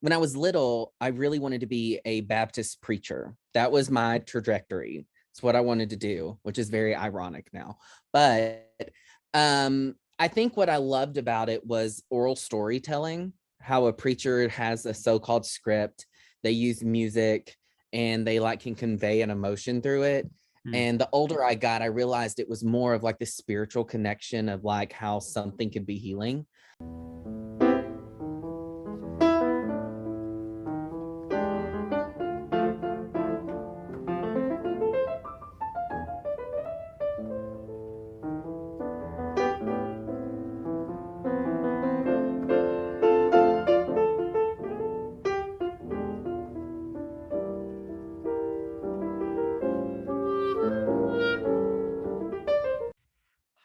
when I was little, I really wanted to be a Baptist preacher. That was my trajectory. It's what I wanted to do, which is very ironic now. But I think what I loved about it was oral storytelling, how a preacher has a so-called script, they use music, and they like can convey an emotion through it. And the older I got, I realized it was more of like the spiritual connection of like how something could be healing.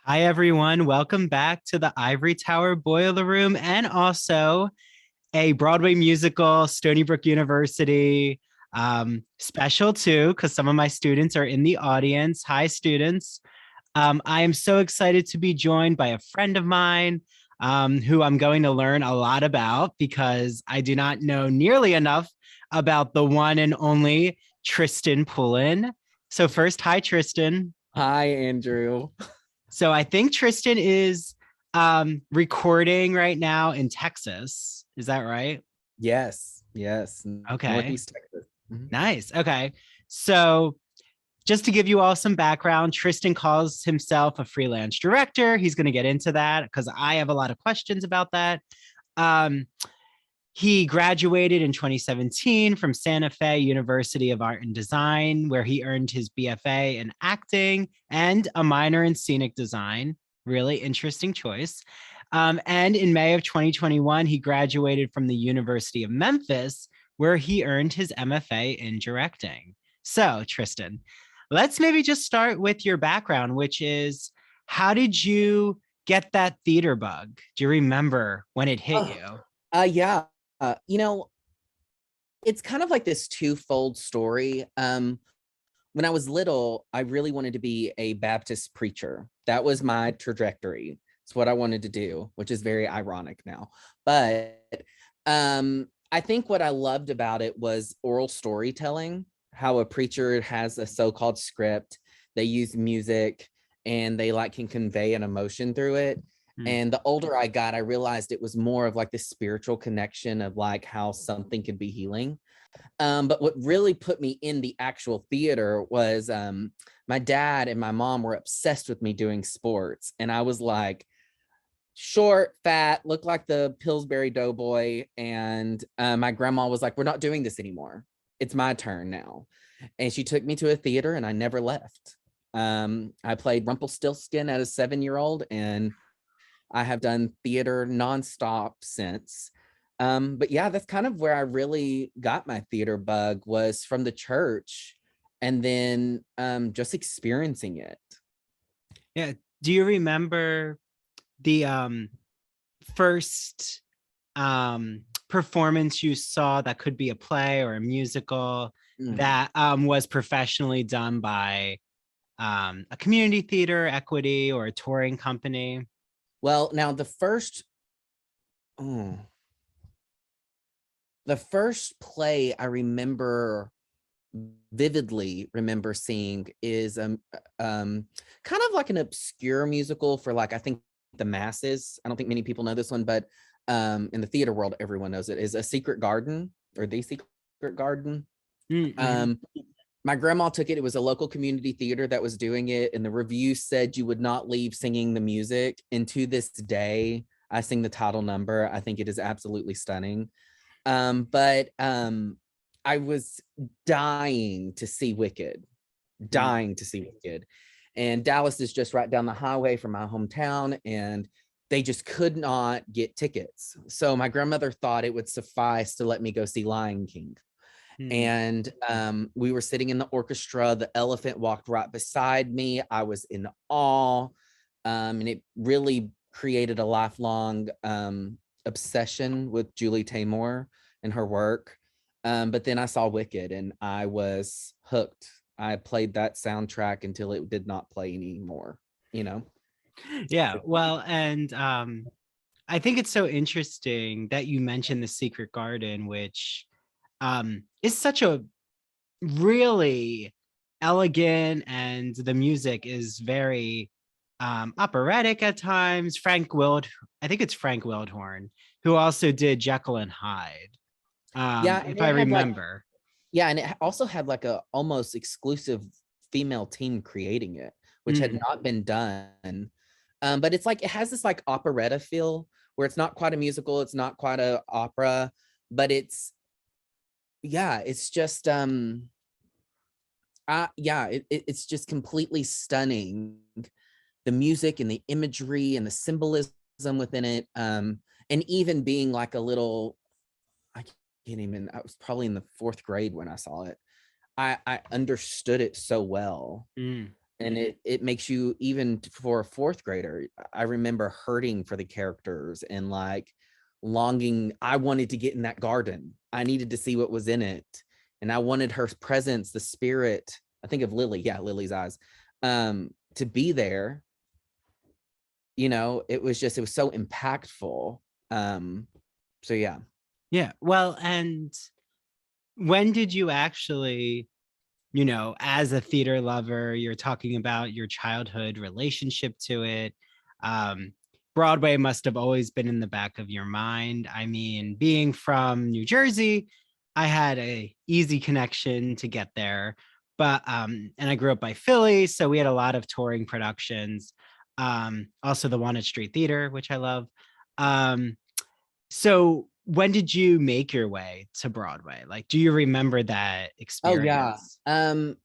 Hi, everyone. Welcome back to the Ivory Tower Boiler Room and also a Broadway musical, Stony Brook University special too, because some of my students are in the audience. Hi, students. I am so excited to be joined by a friend of mine who I'm going to learn a lot about because I do not know nearly enough about the one and only Triston Pullen. So first, hi, Triston. Hi, Andrew. So I think Triston is recording right now in Texas. Is that right? Yes. Okay. Northeast Texas. Nice. Okay. So just to give you all some background, Triston calls himself a freelance director. He's going to get into that because I have a lot of questions about that. He graduated in 2017 from Santa Fe University of Art and Design, where he earned his BFA in acting and a minor in scenic design. Really interesting choice. And in May of 2021, he graduated from the University of Memphis, where he earned his MFA in directing. So, Triston, let's maybe just start with your background, which is how did you get that theater bug? Do you remember when it hit you? Yeah. It's kind of like this twofold story. When I was little, I really wanted to be a Baptist preacher. That was my trajectory. It's what I wanted to do, which is very ironic now. But I think what I loved about it was oral storytelling, how a preacher has a so-called script, they use music, and they like can convey an emotion through it. And the older I got, I realized it was more of like the spiritual connection of like how something could be healing. But what really put me in the actual theater was my dad and my mom were obsessed with me doing sports. And I was like short, fat, looked like the Pillsbury Doughboy. And my grandma was like, we're not doing this anymore. It's my turn now. And she took me to a theater and I never left. I played Rumpelstiltskin as a 7-year-old and I have done theater nonstop since. But yeah, that's kind of where I really got my theater bug was from the church and then just experiencing it. Yeah. Do you remember the first performance you saw that could be a play or a musical that was professionally done by a community theater, equity, or a touring company? Well, now the first play I vividly remember seeing is kind of like an obscure musical for like I think the masses. I don't think many people know this one, but in the theater world everyone knows it, is A Secret Garden or The Secret Garden. My grandma took it. It was a local community theater that was doing it, and the review said you would not leave singing the music. And to this day, I sing the title number. I think it is absolutely stunning. But I was dying to see Wicked, and Dallas is just right down the highway from my hometown, and they just could not get tickets. So my grandmother thought it would suffice to let me go see Lion King. And we were sitting in the orchestra. The elephant walked right beside me. I was in awe. And it really created a lifelong obsession with Julie Taymor and her work. But then I saw Wicked and I was hooked. I played that soundtrack until it did not play anymore, you know? Yeah, well, and I think it's so interesting that you mentioned the Secret Garden, which is such a really elegant, and the music is very operatic at times. I think it's Frank Wildhorn, who also did Jekyll and Hyde, Yeah, and if I it had like remember. yeah, and it also had like a almost exclusive female team creating it, which had Mm, not been done. But it's like it has this like operetta feel where it's not quite a musical, it's not quite a opera, but it's just it's just completely stunning. The music and the imagery and the symbolism within it, and even being like a little, I can't even, I was probably in the fourth grade when I saw it. I understood it so well. mm. And it makes you, even for a fourth grader, I remember hurting for the characters and like longing. I wanted to get in that garden. I needed to see what was in it. And I wanted her presence, the spirit, I think of Lily, yeah, Lily's eyes, to be there. It was so impactful. So yeah. Yeah. Well, and when did you actually, as a theater lover, you're talking about your childhood relationship to it. Um, Broadway must have always been in the back of your mind. I mean, being from New Jersey, I had a easy connection to get there. But and I grew up by Philly, so we had a lot of touring productions. Also the Walnut Street Theater, which I love. Um, so when did you make your way to Broadway? Like, do you remember that Oh yeah. experience?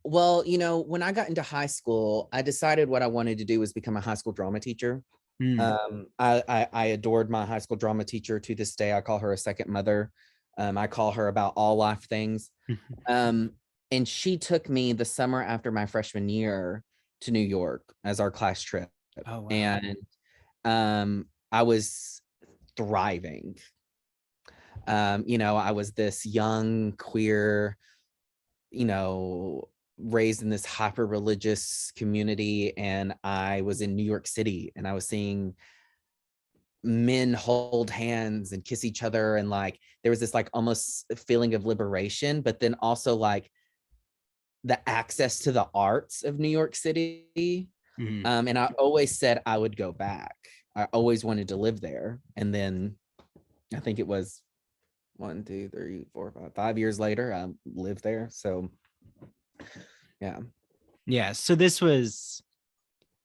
Well, when I got into high school, I decided what I wanted to do was become a high school drama teacher. Mm. I adored my high school drama teacher to this day. I call her a second mother. I call her about all life things. Um, and she took me the summer after my freshman year to New York as our class trip. Oh, wow. And I was thriving. I was this young, queer, raised in this hyper religious community, and I was in New York City, and I was seeing men hold hands and kiss each other, and like there was this like almost feeling of liberation, but then also like the access to the arts of New York City. Mhm. And I always said I would go back. I always wanted to live there. And then I think it was 1, 2, 3, 4, 5 years later, I lived there. So yeah. Yeah. So this was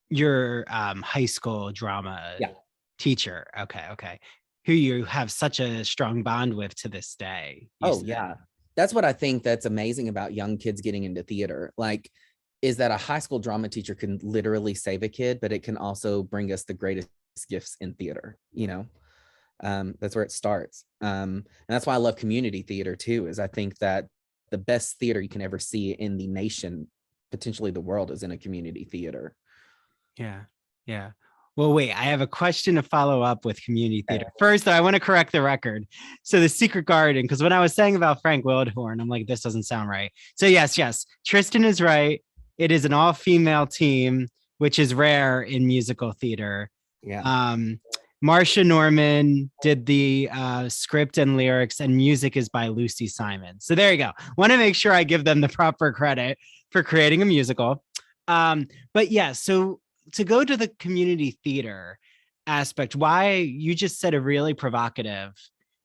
your high school drama Yeah. teacher. Okay. Okay. Who you have such a strong bond with to this day. You Oh said. yeah. That's what I think that's amazing about young kids getting into theater. Like, is that a high school drama teacher can literally save a kid, but it can also bring us the greatest gifts in theater. That's where it starts. And that's why I love community theater too, is I think that the best theater you can ever see in the nation, potentially the world, is in a community theater. Yeah. Yeah. Well, wait, I have a question to follow up with community Okay. theater. First, I want to correct the record. So the Secret Garden, because when I was saying about Frank Wildhorn, I'm like, this doesn't sound right. So yes, Triston is right. It is an all-female team, which is rare in musical theater. Yeah. Marsha Norman did the script and lyrics, and music is by Lucy Simon. So there you go. Want to make sure I give them the proper credit for creating a musical. But yeah, so to go to the community theater aspect, why you just said a really provocative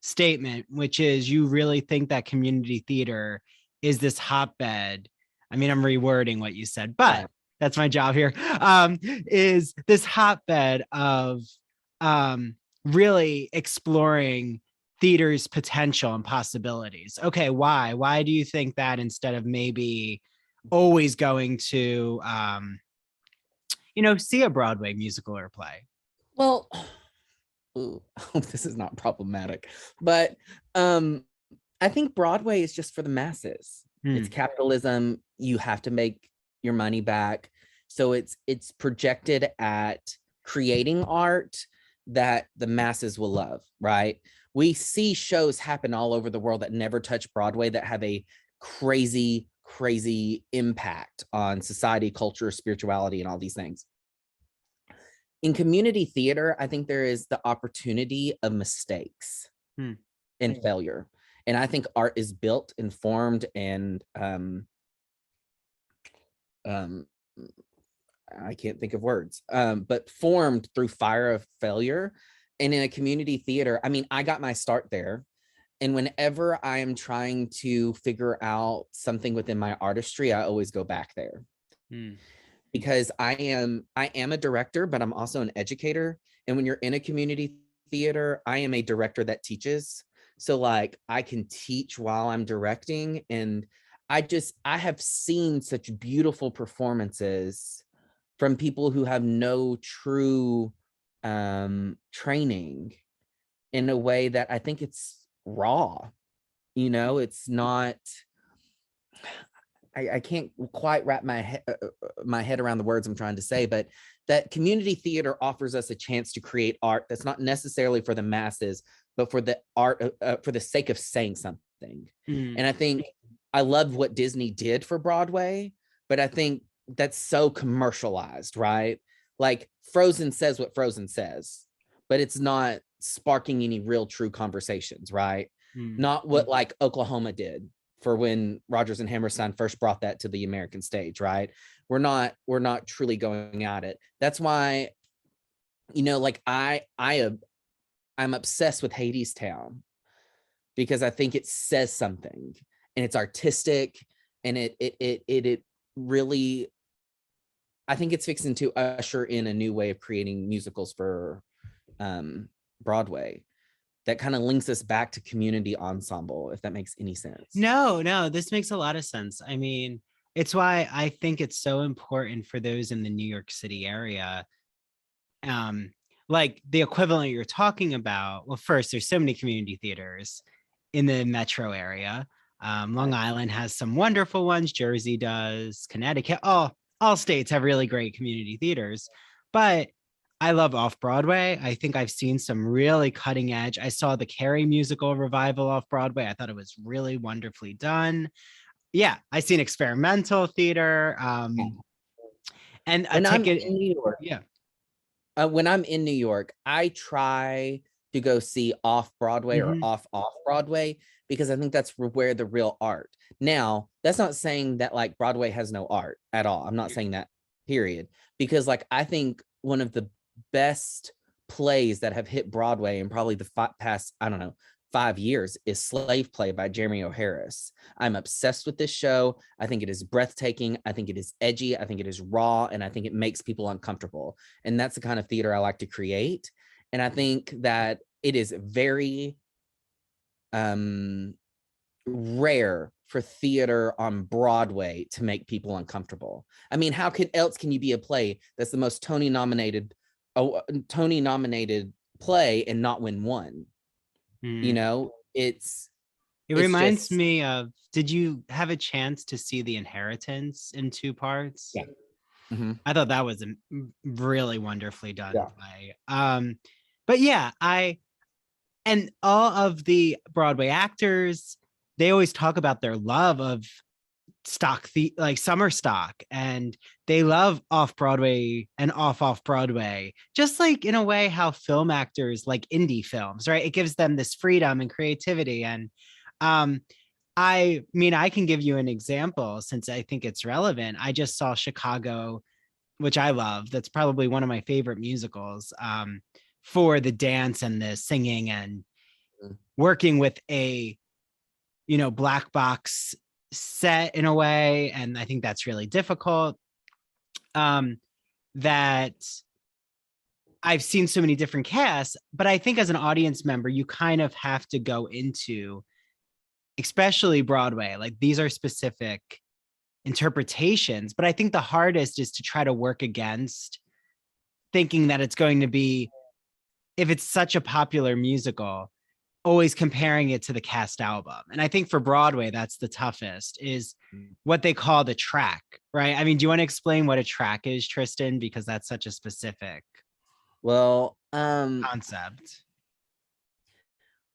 statement, which is you really think that community theater is this hotbed. I mean, I'm rewording what you said, but that's my job here. Is this hotbed of really exploring theater's potential and possibilities? Okay, why? Why do you think that instead of maybe always going to see a Broadway musical or play? Well, ooh, I hope this is not problematic, but I think Broadway is just for the masses. It's capitalism. You have to make your money back. So it's projected at creating art that the masses will love, right? We see shows happen all over the world that never touch Broadway that have a crazy, crazy impact on society, culture, spirituality, and all these things. in community theater, I think there is the opportunity of mistakes and failure. And I think art is built and formed and I can't think of words, but formed through fire of failure. And in a community theater, I mean, I got my start there. And whenever I am trying to figure out something within my artistry, I always go back there. Because I am a director, but I'm also an educator. And when you're in a community theater, I am a director that teaches. So like I can teach while I'm directing. And I have seen such beautiful performances from people who have no true training in a way that I think it's raw. It's not, I can't quite wrap my head around the words I'm trying to say, but that community theater offers us a chance to create art that's not necessarily for the masses, but for the art, for the sake of saying something. And I think I love what Disney did for Broadway, but I think that's so commercialized, right? Like Frozen says what Frozen says, but it's not sparking any real true conversations, right? Not what like Oklahoma did for when Rodgers and Hammerstein first brought that to the American stage, right? We're not truly going at it. That's why, like I'm obsessed with Hadestown because I think it says something and it's artistic and it really, I think it's fixing to usher in a new way of creating musicals for Broadway that kind of links us back to community ensemble, if that makes any sense. No, this makes a lot of sense. I mean, it's why I think it's so important for those in the New York City area. Like the equivalent you're talking about. Well, first, there's so many community theaters in the metro area. Long Island has some wonderful ones. Jersey does. Connecticut. All states have really great community theaters. But I love off-Broadway. I think I've seen some really cutting edge. I saw the Carrie musical revival off-Broadway. I thought it was really wonderfully done. Yeah, I seen experimental theater. And a When I'm ticket. in New York, Yeah. when I'm in New York, I try to go see off Broadway or off Broadway because I think that's where the real art. Now, that's not saying that like Broadway has no art at all. I'm not saying that, period. Because like I think one of the best plays that have hit Broadway in probably the past, I don't know, 5 years is Slave Play by Jeremy O. Harris. I'm obsessed with this show. I think it is breathtaking. I think it is edgy. I think it is raw. And I think it makes people uncomfortable. And that's the kind of theater I like to create. And I think that it is very rare for theater on Broadway to make people uncomfortable. I mean, how else can you be a play that's the most Tony nominated play and not win one? It reminds me of, did you have a chance to see The Inheritance in 2 parts? Yeah. I thought that was a really wonderfully done play. But yeah, and all of the Broadway actors, they always talk about their love of like summer stock, and they love off-Broadway and off-Broadway, just like in a way how film actors like indie films, right? It gives them this freedom and creativity. And I mean, I can give you an example since I think it's relevant. I just saw Chicago, which I love. That's probably one of my favorite musicals, for the dance and the singing and working with a, black box set in a way. And I think that's really difficult. That I've seen so many different casts, but I think as an audience member, you kind of have to go into, especially Broadway, like these are specific interpretations. But I think the hardest is to try to work against thinking that it's going to be, if it's such a popular musical, always comparing it to the cast album. And I think for Broadway, that's the toughest, is what they call the track, right? I mean, do you want to explain what a track is, Triston? Because that's such a specific concept.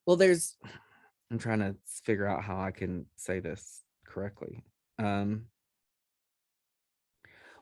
Well, I'm trying to figure out how I can say this correctly.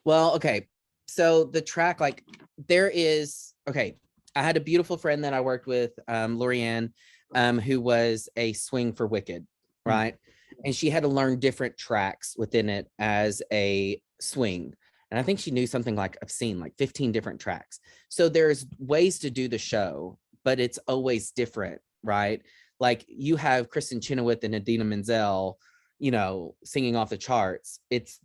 Well, okay. So the track, like there is, okay, I had a beautiful friend that I worked with, Lorianne, who was a swing for Wicked, right? And she had to learn different tracks within it as a swing. And I think she knew something like, I've seen like 15 different tracks. So there's ways to do the show, but it's always different, right? Like you have Kristen Chenoweth and Idina Menzel, you know, singing off the charts.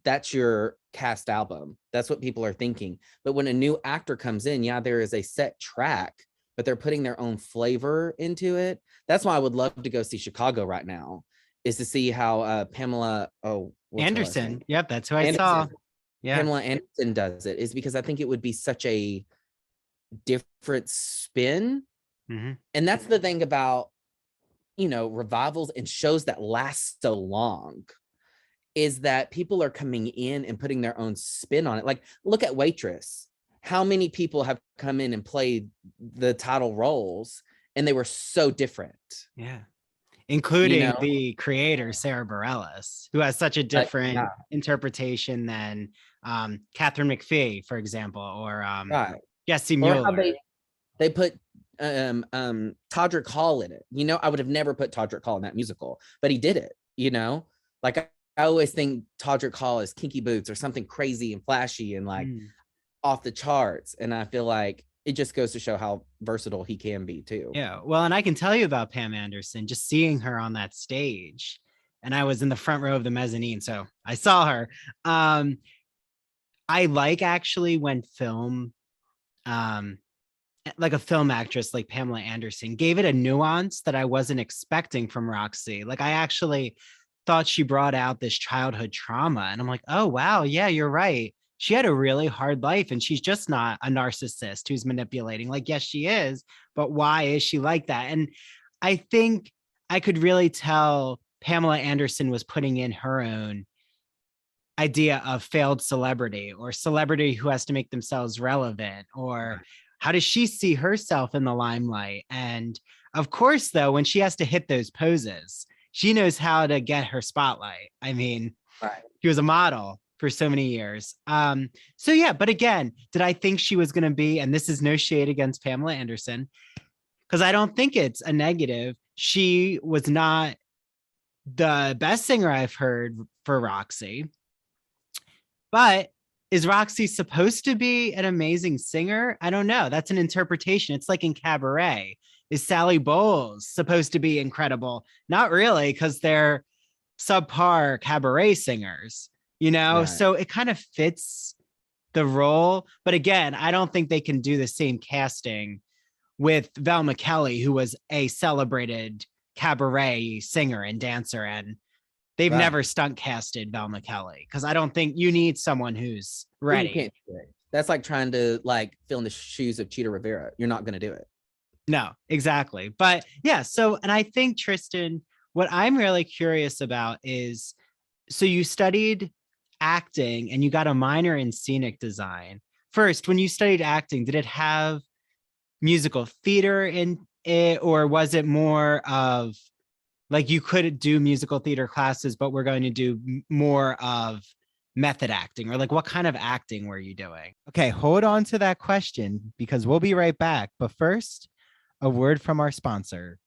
That's your cast album. That's what people are thinking. But when a new actor comes in, yeah, there is a set track, but they're putting their own flavor into it. That's why I would love to go see Chicago right now, is to see how Pamela Anderson. Yep, that's who I Anderson, saw. Yeah. Pamela Anderson does it, is because I think it would be such a different spin. And that's the thing about, you know, revivals and shows that last so long, is that people are coming in and putting their own spin on it. Like, look at Waitress. How many people have come in and played the title roles and they were so different? Yeah. Including the creator, Sarah Bareilles, who has such a different interpretation than Catherine McPhee, for example, or Jesse Mueller. They put Todrick Hall in it. You know, I would have never put Todrick Hall in that musical, but he did it, you know? Like I always think Todrick Hall is Kinky Boots or something crazy and flashy and like off the charts. And I feel like it just goes to show how versatile he can be too. Yeah. Well, and I can tell you about Pam Anderson, just seeing her on that stage. And I was in the front row of the mezzanine, so I saw her. I like actually when film, like a film actress like Pamela Anderson gave it a nuance that I wasn't expecting from Roxy. Like I actually thought she brought out this childhood trauma, and I'm like, oh, wow. Yeah, you're right. She had a really hard life, and she's just not a narcissist who's manipulating. Like, yes, she is, but why is she like that? And I think I could really tell Pamela Anderson was putting in her own idea of failed celebrity, or celebrity who has to make themselves relevant, or how does she see herself in the limelight? And of course, though, when she has to hit those poses, she knows how to get her spotlight. I mean, she was a model for so many years. So yeah, but again, did I think she was going to be, and this is no shade against Pamela Anderson, because I don't think it's a negative. She was not the best singer I've heard for Roxy, but is Roxy supposed to be an amazing singer? I don't know. That's an interpretation. It's like in Cabaret. Is Sally Bowles supposed to be incredible? Not really, because they're subpar cabaret singers, you know? Right. So it kind of fits the role. But again, I don't think they can do the same casting with Velma Kelly, who was a celebrated cabaret singer and dancer. And they've never stunt casted Velma Kelly, because I don't think you need someone who's ready. You can't do it. That's like trying to like fill in the shoes of Cheetah Rivera. You're not going to do it. No, exactly. But yeah, so, and I think, Triston, what I'm really curious about is, so you studied acting and you got a minor in scenic design. First, when you studied acting, did it have musical theater in it, or was it more of like you could do musical theater classes, but we're going to do more of method acting, or like what kind of acting were you doing? Okay, hold on to that question because we'll be right back. But first, a word from our sponsor.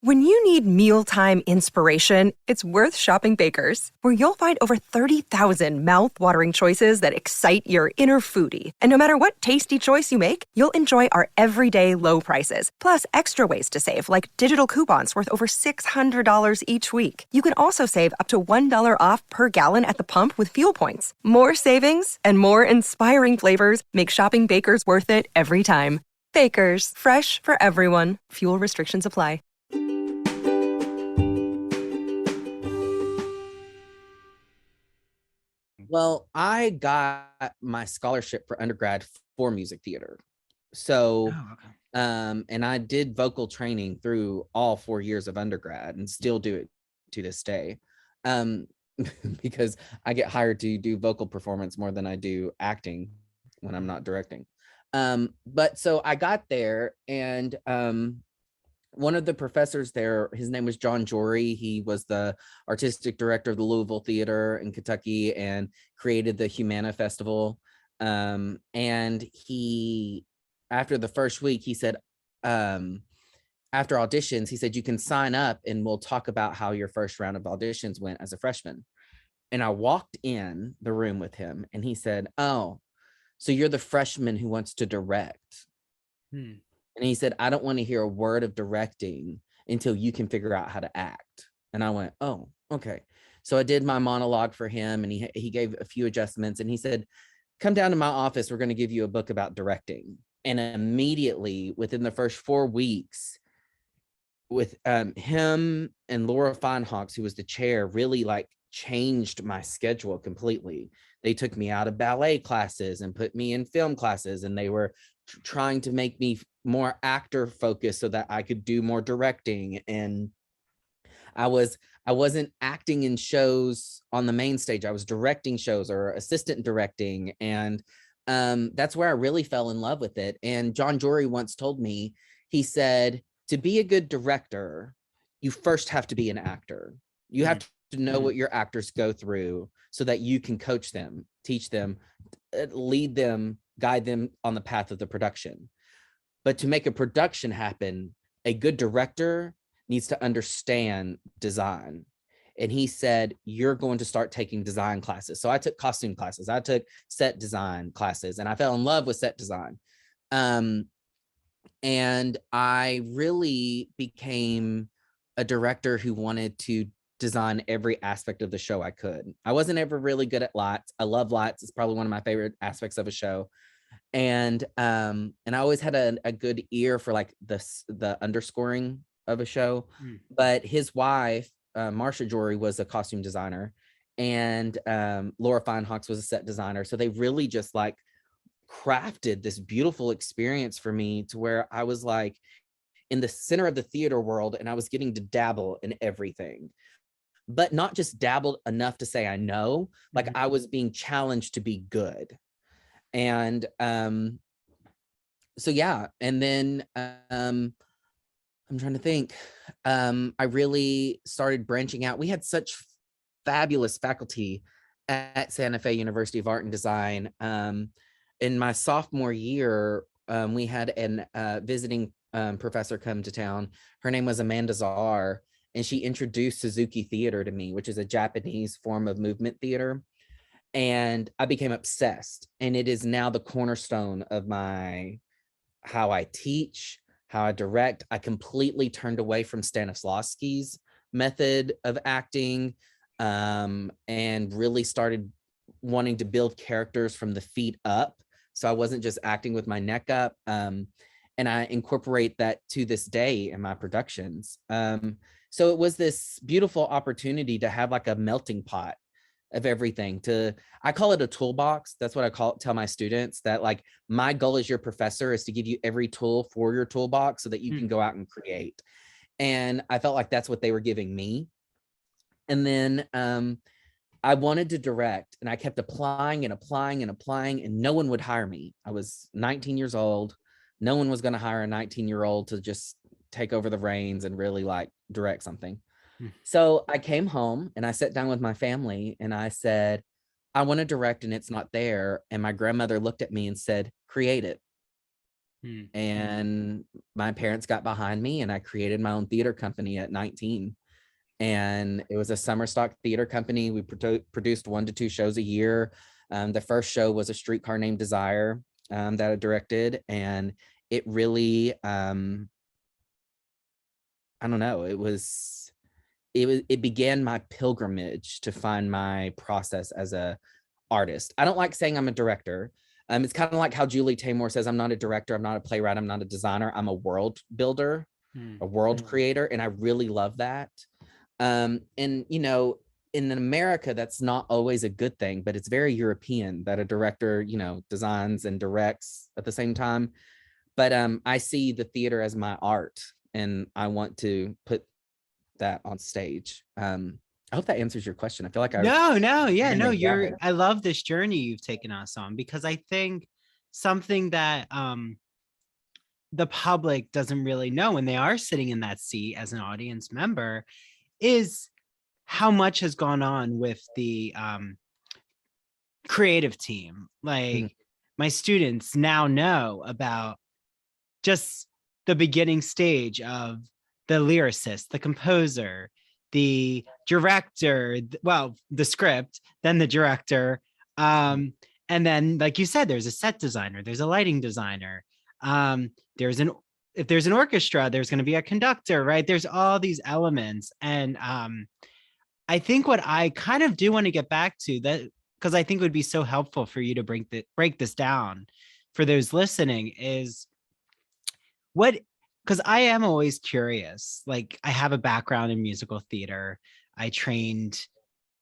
When you need mealtime inspiration, it's worth shopping Baker's, where you'll find over 30,000 mouth-watering choices that excite your inner foodie. And no matter what tasty choice you make, you'll enjoy our everyday low prices, plus extra ways to save, like digital coupons worth over $600 each week. You can also save up to $1 off per gallon at the pump with fuel points. More savings and more inspiring flavors make shopping Baker's worth it every time. Baker's, fresh for everyone. Fuel restrictions apply. Well, I got my scholarship for undergrad for music theater. So, and I did vocal training through all 4 years of undergrad and still do it to this day. Because I get hired to do vocal performance more than I do acting when I'm not directing. But so I got there, and one of the professors there, his name was John Jory. He was the artistic director of the Louisville Theater in Kentucky and created the Humana Festival. And he, after the first week, he said, after auditions, he said, you can sign up and we'll talk about how your first round of auditions went as a freshman. And I walked in the room with him and he said, oh, so you're the freshman who wants to direct. And he said, I don't want to hear a word of directing until you can figure out how to act. And I went, oh, okay. So I did my monologue for him and he gave a few adjustments and he said, come down to my office. We're going to give you a book about directing. And immediately within the first 4 weeks with him and Laura Feinhawks, who was the chair, really like changed my schedule completely. They took me out of ballet classes and put me in film classes, and they were trying to make me more actor focused so that I could do more directing. And I wasn't acting in shows on the main stage. I was directing shows or assistant directing. And that's where I really fell in love with it. And John Jory once told me, he said, to be a good director, you first have to be an actor. You have to know what your actors go through so that you can coach them, teach them, lead them, guide them on the path of the production. But to make a production happen, a good director needs to understand design. And he said, you're going to start taking design classes. So I took costume classes. I took set design classes, and I fell in love with set design. And I really became a director who wanted to design every aspect of the show I could. I wasn't ever really good at lights. I love lights. It's probably one of my favorite aspects of a show. And I always had a good ear for like the underscoring of a show. But his wife, Marsha Jory, was a costume designer, and Laura Feinhawks was a set designer. So they really just like crafted this beautiful experience for me to where I was like in the center of the theater world, and I was getting to dabble in everything, but not just dabbled enough to say I know, like I was being challenged to be good. And so yeah, and then I'm trying to think. I really started branching out. We had such fabulous faculty at Santa Fe University of Art and Design. In my sophomore year, we had an visiting professor come to town. Her name was Amanda Czar, and she introduced Suzuki theater to me, which is a Japanese form of movement theater. And I became obsessed, and it is now the cornerstone of how I teach, how I direct. I completely turned away from Stanislavski's method of acting, and really started wanting to build characters from the feet up. So I wasn't just acting with my neck up. And I incorporate that to this day in my productions. So it was this beautiful opportunity to have like a melting pot of everything. I call it a toolbox. That's what I tell my students, that like my goal as your professor is to give you every tool for your toolbox so that you can go out and create. And I felt like that's what they were giving me. And then I wanted to direct, and I kept applying and applying and applying, and no one would hire me. I was 19 years old. No one was going to hire a 19-year-old to just take over the reins and really like direct something. So I came home and I sat down with my family and I said, I want to direct and it's not there. And my grandmother looked at me and said, create it. And my parents got behind me, and I created my own theater company at 19. And it was a summer stock theater company. We produced 1 to 2 shows a year. The first show was A Streetcar Named Desire that I directed. And it really, I don't know, it began my pilgrimage to find my process as a artist. I don't like saying I'm a director. It's kind of like how Julie Taymor says, I'm not a director, I'm not a playwright, I'm not a designer, I'm a world builder, a world creator. And I really love that. And, you know, in America, that's not always a good thing, but it's very European that a director, you know, designs and directs at the same time. But I see the theater as my art, and I want to put that on stage. I hope that answers your question. I feel like I love this journey you've taken us on, because I think something that the public doesn't really know when they are sitting in that seat as an audience member is how much has gone on with the creative team. Like my students now know about just the beginning stage of the lyricist, the composer, the director, well, the script, then the director. And then, like you said, there's a set designer, there's a lighting designer. If there's an orchestra, there's going to be a conductor, right? There's all these elements. And I think what I kind of do want to get back to that, because I think it would be so helpful for you to break this down for those listening, is what, because I am always curious. Like, I have a background in musical theater. I trained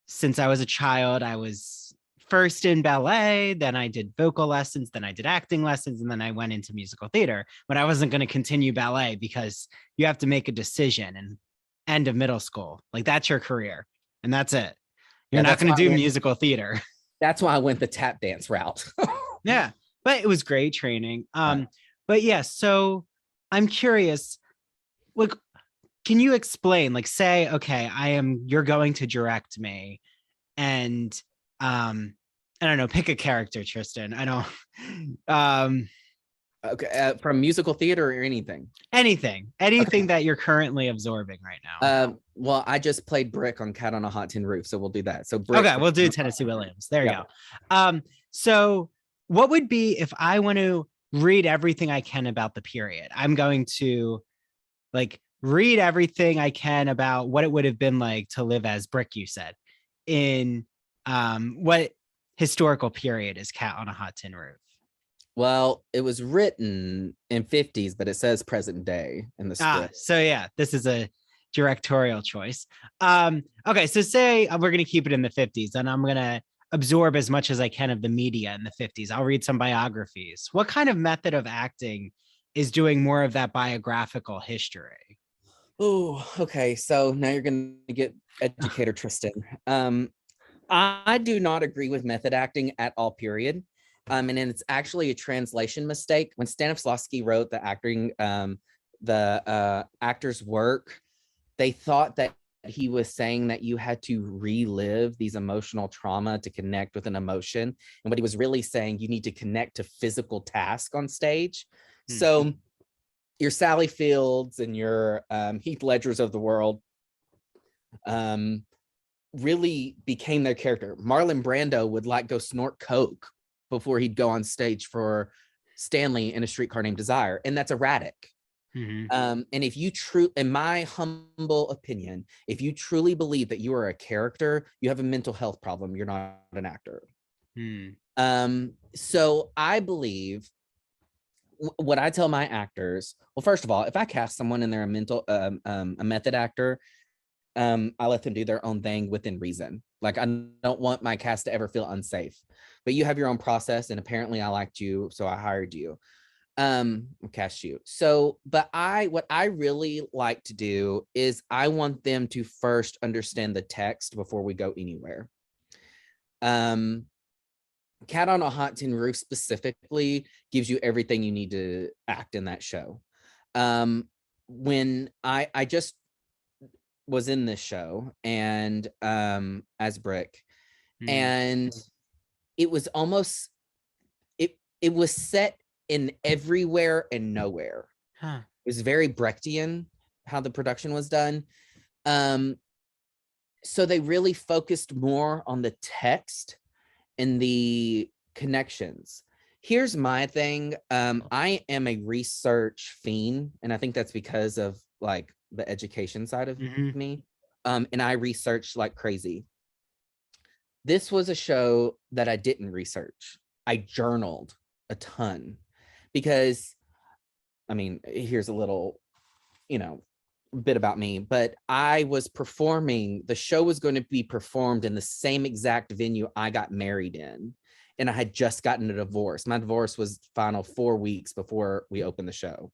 since I was a child. I was first in ballet, then I did vocal lessons, then I did acting lessons, and then I went into musical theater. But I wasn't going to continue ballet because you have to make a decision and end of middle school. Like, that's your career and that's it. You're not going to do musical theater. That's why I went the tap dance route. Yeah, but it was great training. But yeah, so I'm curious, like, can you explain, like, say, okay, you're going to direct me, and I don't know, pick a character, Triston. I don't Okay, from musical theater or anything? Anything okay. That you're currently absorbing right now. Well, I just played Brick on Cat on a Hot Tin Roof, so we'll do that. So Brick, okay, we'll do Tennessee Williams. There you go. So what would be if I want to read everything I can about the period? I'm going to like read everything I can about what it would have been like to live as Brick, you said, in what historical period is Cat on a Hot Tin Roof? Well, it was written in 50s, but it says present day in the script. So yeah, this is a directorial choice. Okay, so say we're going to keep it in the 50s, and I'm going to absorb as much as I can of the media in the 50s. I'll read some biographies. What kind of method of acting is doing more of that biographical history? Oh, okay. So now you're going to get educator Triston. I do not agree with method acting at all, period. And it's actually a translation mistake. When Stanislavski wrote the actor's work, they thought that he was saying that you had to relive these emotional trauma to connect with an emotion. And what he was really saying, you need to connect to physical task on stage. Mm-hmm. So your Sally Fields and your Heath Ledgers of the world really became their character. Marlon Brando would like go snort coke before he'd go on stage for Stanley in A Streetcar Named Desire. And that's erratic. Mm-hmm. And if you in my humble opinion, if you truly believe that you are a character, you have a mental health problem. You're not an actor. So I believe what I tell my actors, well, first of all, if I cast someone and they're a method actor, I let them do their own thing within reason. Like, I don't want my cast to ever feel unsafe, but you have your own process. And apparently I liked you, so I hired you. Cast you. So, but what I really like to do is I want them to first understand the text before we go anywhere. Cat on a Hot Tin Roof specifically gives you everything you need to act in that show. When I just was in this show and as Brick, and it was almost it was set in everywhere and nowhere. It was very Brechtian how the production was done. So they really focused more on the text and the connections. Here's my thing. I am a research fiend, and I think that's because of like the education side of me. And I research like crazy. This was a show that I didn't research. I journaled a ton because, I mean, here's a little, bit about me, but I was performing, the show was going to be performed in the same exact venue I got married in. And I had just gotten a divorce. My divorce was final 4 weeks before we opened the show.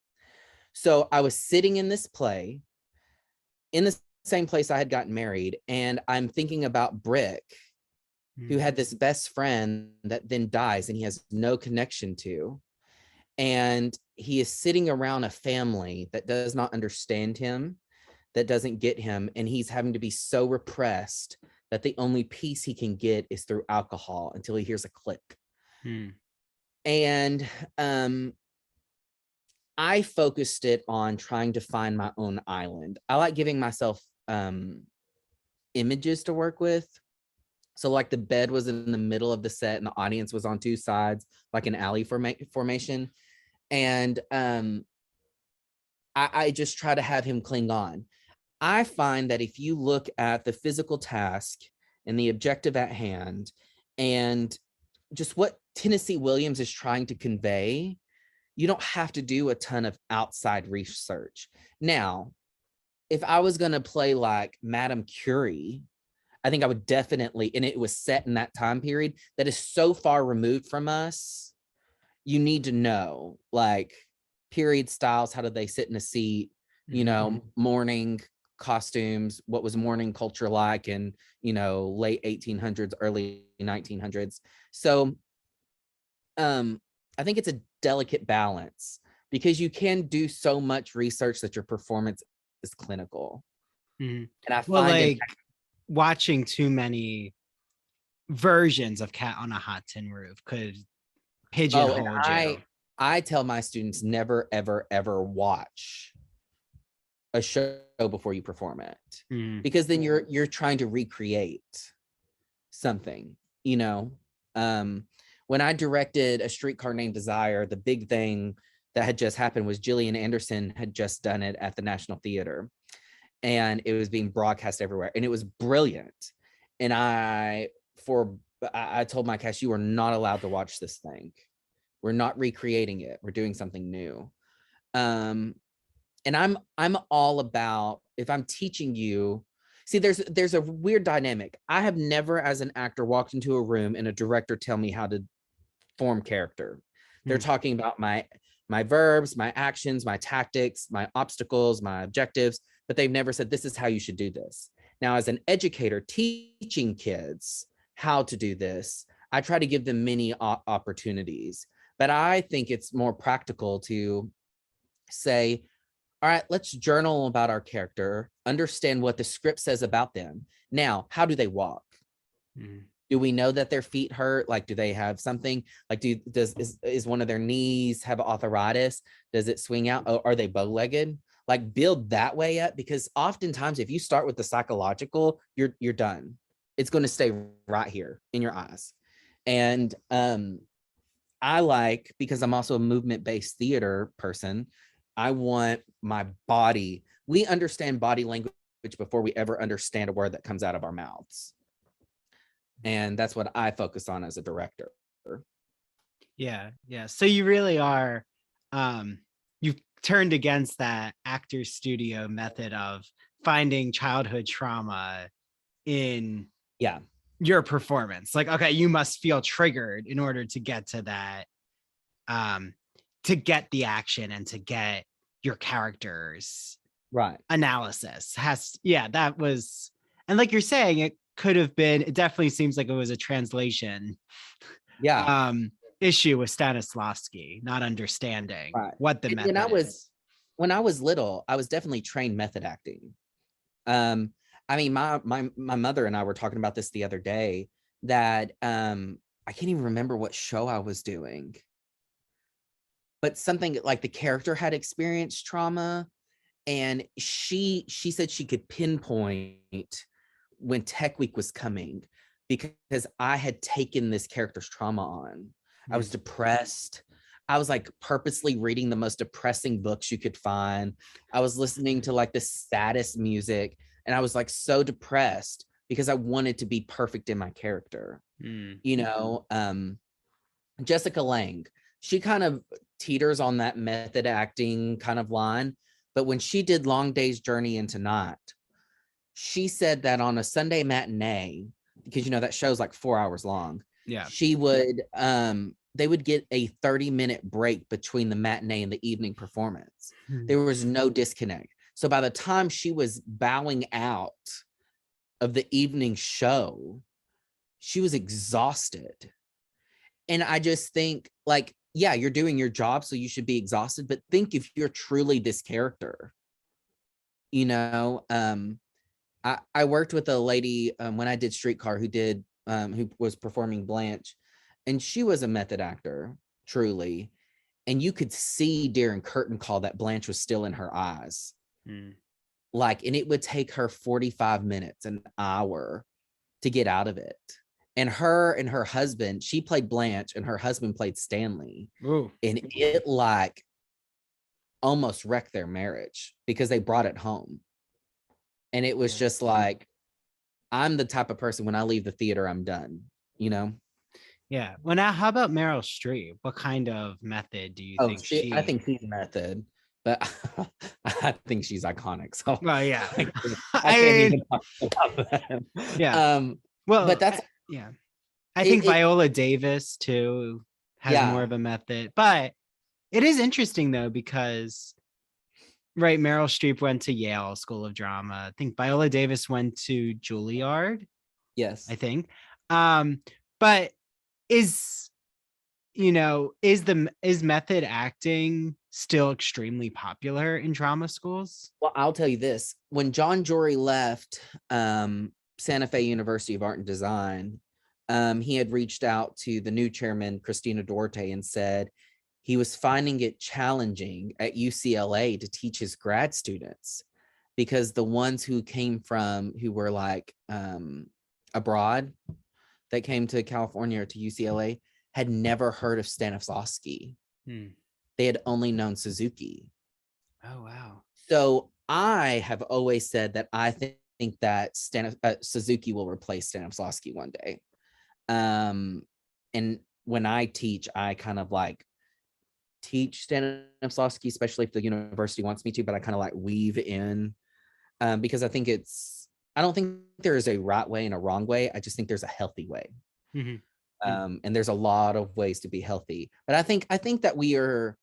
So I was sitting in this play in the same place I had gotten married. And I'm thinking about Brick, who had this best friend that then dies and he has no connection to. and he is sitting around a family that does not understand him, that doesn't get him, and he's having to be so repressed that the only peace he can get is through alcohol until he hears a click. And I focused it on trying to find my own island. I like giving myself images to work with. So like the bed was in the middle of the set and the audience was on two sides, like an alley formation. And I just try to have him cling on. I find that if you look at the physical task and the objective at hand and just what Tennessee Williams is trying to convey, you don't have to do a ton of outside research. Now, if I was going to play like Madame Curie, I think I would definitely, and it was set in that time period that is so far removed from us, you need to know like period styles, how did they sit in a seat, you know, mourning costumes, what was mourning culture like in, you know, late 1800s, early 1900s. So I think it's a delicate balance because you can do so much research that your performance is clinical. And I find watching too many versions of Cat on a Hot Tin Roof could pigeonhole you. I tell my students never, ever, ever watch a show before you perform it, because then you're trying to recreate something, you know. When I directed A Streetcar Named Desire, the big thing that had just happened was Gillian Anderson had just done it at the National Theater, and it was being broadcast everywhere, and it was brilliant. And I told my cast, you are not allowed to watch this thing. We're not recreating it. We're doing something new. And I'm all about, if I'm teaching you, see, there's a weird dynamic. I have never, as an actor, walked into a room and a director tell me how to form character. They're talking about my verbs, my actions, my tactics, my obstacles, my objectives, but they've never said, this is how you should do this. Now, as an educator teaching kids how to do this, I try to give them many opportunities, but I think it's more practical to say, all right, let's journal about our character, understand what the script says about them. Now, how do they walk? Do we know that their feet hurt? Like, do they have something? Like, is one of their knees have arthritis? Does it swing out? Oh, are they bow-legged? Like, build that way up, because oftentimes if you start with the psychological, you're done. It's going to stay right here in your eyes. And I like, because I'm also a movement-based theater person, I want my body. We understand body language before we ever understand a word that comes out of our mouths. And that's what I focus on as a director. Yeah. So you really are, you've turned against that actor studio method of finding childhood trauma in your performance. Like, okay, you must feel triggered in order to get to that, to get the action and to get your character's analysis. That was, and like you're saying, it could have been, it definitely seems like it was a translation issue with Stanislavski, not understanding what the method is. When I was little, I was definitely trained method acting. I mean, my mother and I were talking about this the other day, that I can't even remember what show I was doing, but something like the character had experienced trauma, and she said she could pinpoint when Tech Week was coming because I had taken this character's trauma on. I was depressed. I was like purposely reading the most depressing books you could find. I was listening to like the saddest music, and I was like so depressed because I wanted to be perfect in my character. You know, Jessica Lange, she kind of teeters on that method acting kind of line, but when she did Long Day's Journey into Night, she said that on a Sunday matinee, because you know that show's like 4 hours long, she would they would get a 30-minute break between the matinee and the evening performance. There was no disconnect. So by the time she was bowing out of the evening show, she was exhausted. And I just think, like, yeah, you're doing your job, so you should be exhausted, but think if you're truly this character, you know. I worked with a lady when I did Streetcar who was performing Blanche, and she was a method actor, truly. And you could see during curtain call that Blanche was still in her eyes. Like, and it would take her 45 minutes, an hour to get out of it. And her husband, she played Blanche and her husband played Stanley. Ooh. And it like almost wrecked their marriage because they brought it home. And it was just like, I'm the type of person, when I leave the theater, I'm done, you know? Yeah. Well, now how about Meryl Streep? What kind of method do you think she? I think she's method, but I think she's iconic. So Well, yeah. I can't even talk about that. Yeah. Well, but that's yeah. I think Viola Davis too has more of a method, but it is interesting though, because right, Meryl Streep went to Yale School of Drama. I think Viola Davis went to Juilliard. Yes. I think. But is method acting still extremely popular in drama schools? Well, I'll tell you this. When John Jory left Santa Fe University of Art and Design, he had reached out to the new chairman, Christina Duarte, and said he was finding it challenging at UCLA to teach his grad students, because the ones who were like abroad, that came to California or to UCLA, had never heard of Stanislavski. They had only known Suzuki. Oh, wow. So I have always said that I think that Suzuki will replace Stanislavski one day. And when I teach, I kind of like teach Stanislavski, especially if the university wants me to, but I kind of like weave in because I don't think there is a right way and a wrong way. I just think there's a healthy way. And there's a lot of ways to be healthy, but I think that we are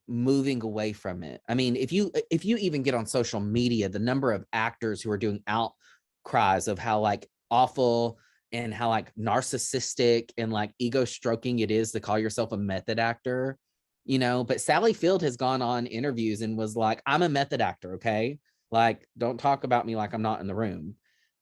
moving away from it. I mean, if you even get on social media, the number of actors who are doing outcries of how like awful and how like narcissistic and like ego stroking it is to call yourself a method actor, you know. But Sally Field has gone on interviews and was like, I'm a method actor, okay? Like, don't talk about me like I'm not in the room.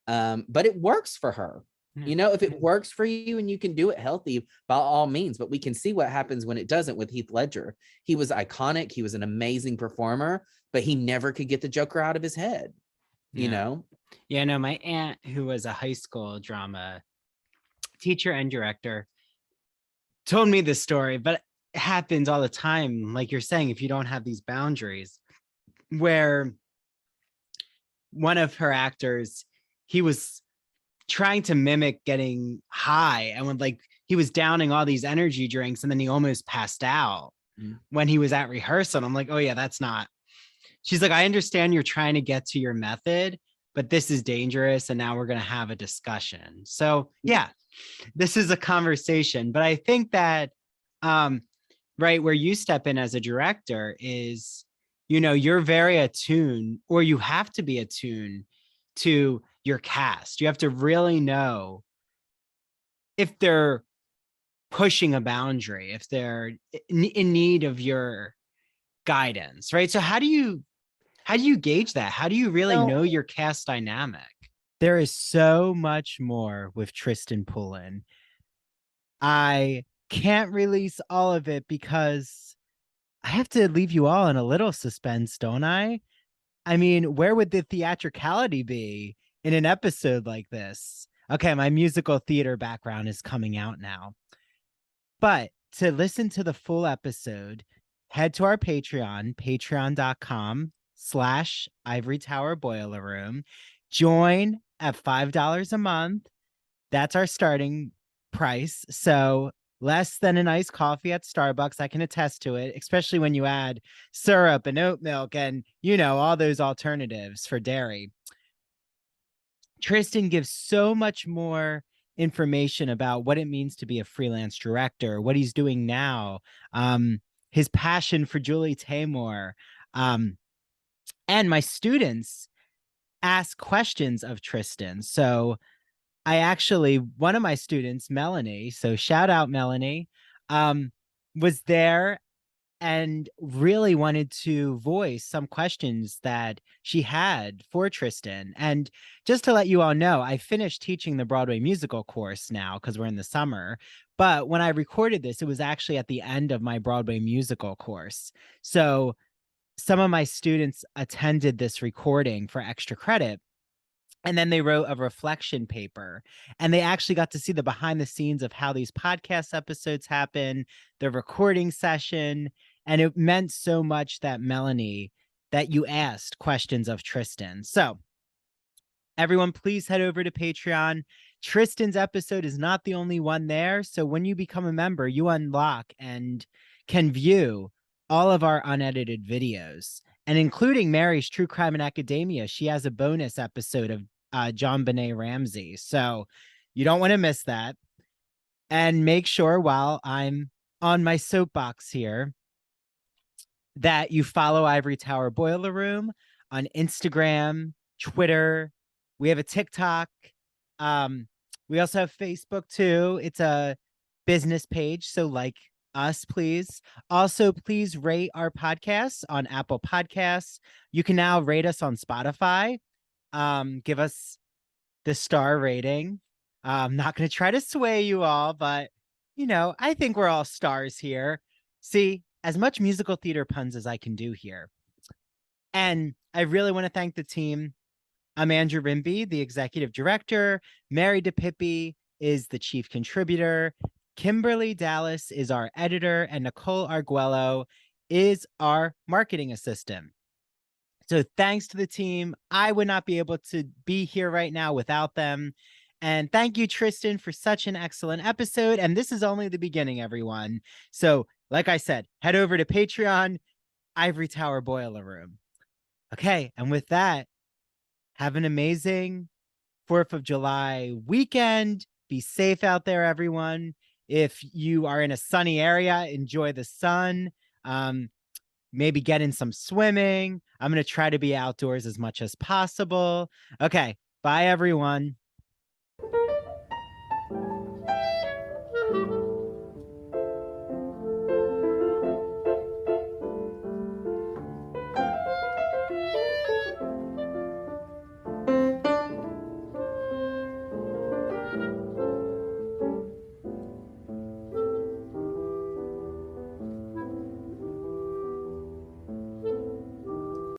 But it works for her. You know, if it works for you and you can do it healthy, by all means. But we can see what happens when it doesn't with Heath Ledger. He was iconic. He was an amazing performer, but he never could get the Joker out of his head, you know? Yeah, no, my aunt, who was a high school drama teacher and director, told me this story, but it happens all the time. Like you're saying, if you don't have these boundaries, where one of her actors, he was trying to mimic getting high, and when like he was downing all these energy drinks, and then he almost passed out when he was at rehearsal. And I'm like, oh yeah, that's not. She's like, I understand you're trying to get to your method, but this is dangerous, and now we're going to have a discussion. So yeah, this is a conversation. But I think that right where you step in as a director is, you know, you're very attuned, or you have to be attuned to your cast. You have to really know if they're pushing a boundary, if they're in need of your guidance, right? So how do you gauge that? How do you really know your cast dynamic? There is so much more with Triston Pullen. I can't release all of it because I have to leave you all in a little suspense, don't I? I mean, where would the theatricality be in an episode like this? Okay, my musical theater background is coming out now. But to listen to the full episode, head to our Patreon, patreon.com/Ivory Tower Boiler Room. Join at $5 a month. That's our starting price. So less than an iced coffee at Starbucks. I can attest to it, especially when you add syrup and oat milk and, you know, all those alternatives for dairy. Triston gives so much more information about what it means to be a freelance director, what he's doing now, his passion for Julie Taymor. And my students ask questions of Triston. So one of my students, Melanie, so shout out Melanie, was there and really wanted to voice some questions that she had for Triston. And just to let you all know, I finished teaching the Broadway musical course now because we're in the summer. But when I recorded this, it was actually at the end of my Broadway musical course. So some of my students attended this recording for extra credit. And then they wrote a reflection paper, and they actually got to see the behind the scenes of how these podcast episodes happen, the recording session. And it meant so much that Melanie, that you asked questions of Triston. So everyone, please head over to Patreon. Triston's episode is not the only one there. So when you become a member, you unlock and can view all of our unedited videos, and including Mary's True Crime in Academia. She has a bonus episode of John Benet Ramsey. So you don't want to miss that. And make sure, while I'm on my soapbox here, that you follow Ivory Tower Boiler Room on Instagram, Twitter. We have a TikTok. We also have Facebook too. It's a business page, so like us, please. Also, please rate our podcasts on Apple Podcasts. You can now rate us on Spotify. Give us the star rating. I'm not going to try to sway you all, but I think we're all stars here. See, as much musical theater puns as I can do here. And I really want to thank the team. I'm Andrew Rimby, the executive director. Mary DePippi is the chief contributor. Kimberly Dallas is our editor, and Nicole Arguello is our marketing assistant. So thanks to the team. I would not be able to be here right now without them. And thank you, Triston, for such an excellent episode. And this is only the beginning, everyone. So like I said, head over to Patreon, Ivory Tower Boiler Room. Okay, and with that, have an amazing 4th of July weekend. Be safe out there, everyone. If you are in a sunny area, enjoy the sun. Maybe get in some swimming. I'm going to try to be outdoors as much as possible. Okay, bye, everyone.